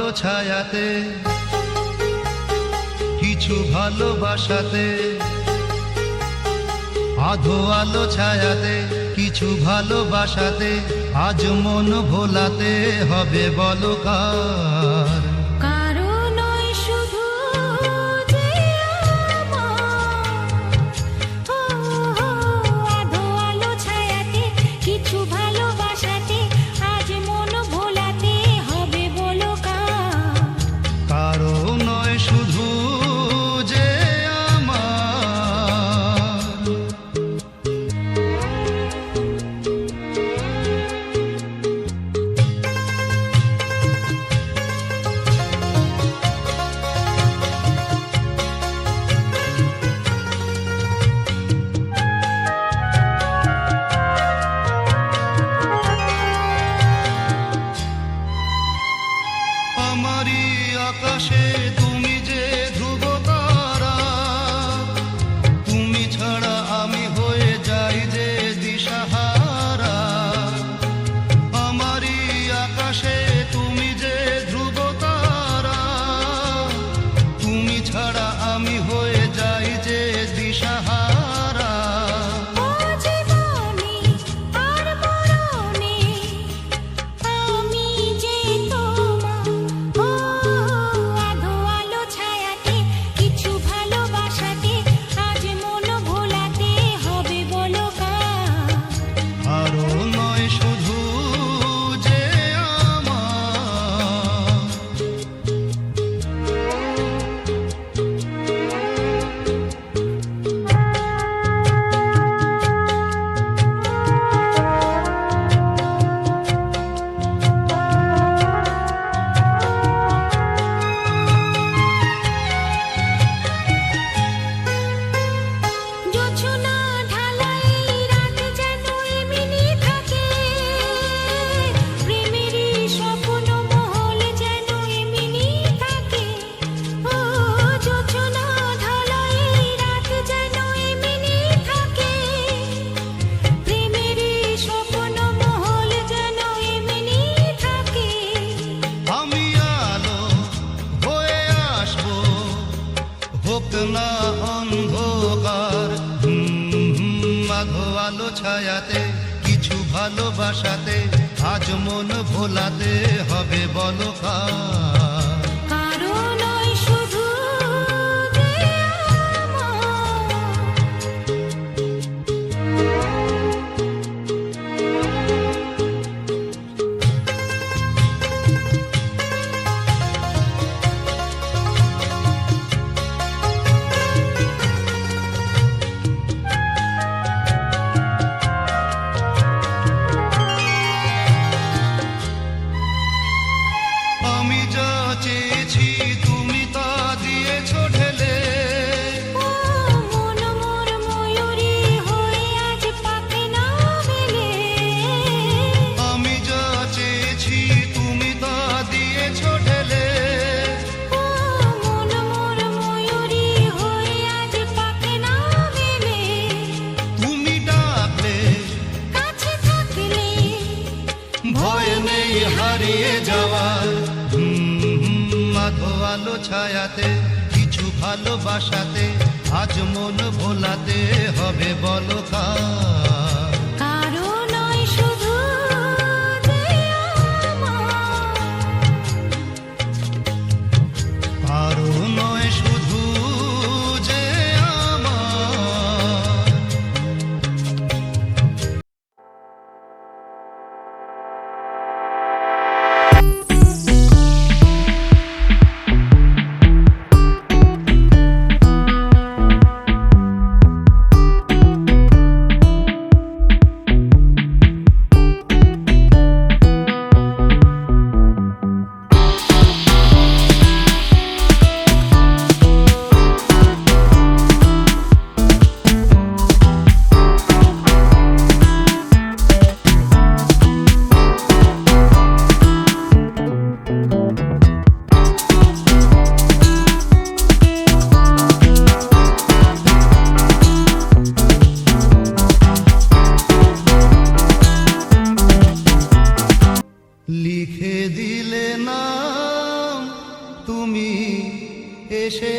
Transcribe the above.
আলো ছায়াতে, কিছু ভালোবাসাতে, আধো আলো ছায়াতে, কিছু ভালোবাসাতে, আজ মন ভোলাতে হবে বলো কার? আমারি আকাশে তুমি যে ধ্রুব তারা, তুমি ছাড়া আমি হয়ে যাই যে দিশাহারা। আমারি আকাশে তুমি যে ধ্রুব তারা, তুমি ছাড়া আমি হয়ে যাই যে দিশাহারা। না অন্ধকার আধো আলো ছায়াতে, কিছু ভালোবাসাতে, আজ মন ভোলাতে হবে বলো কার? আমি যা চেয়েছি তুমি তা দিয়েছো ঢেলে, মন মোর ময়ূরী হয়ে আজ পাখি না মেলে। আমি যা চেয়েছি তুমি তা দিয়েছো ঢেলে, মন মোর ময়ূরী হয়ে আজ পাখি না মেলে। তুমি ডাকলে কাছে থাকলে ভয় নেই হারিয়ে যাওয়ার। আধো আলো ছায়াতে, কিছু ভালোবাসাতে, আজ মন ভোলাতে হবে বলো কার? কারো নয় শুধু যে আমার, কারো নয় শুধু যে আমার। লিখে দিলে নাম তুমি এসে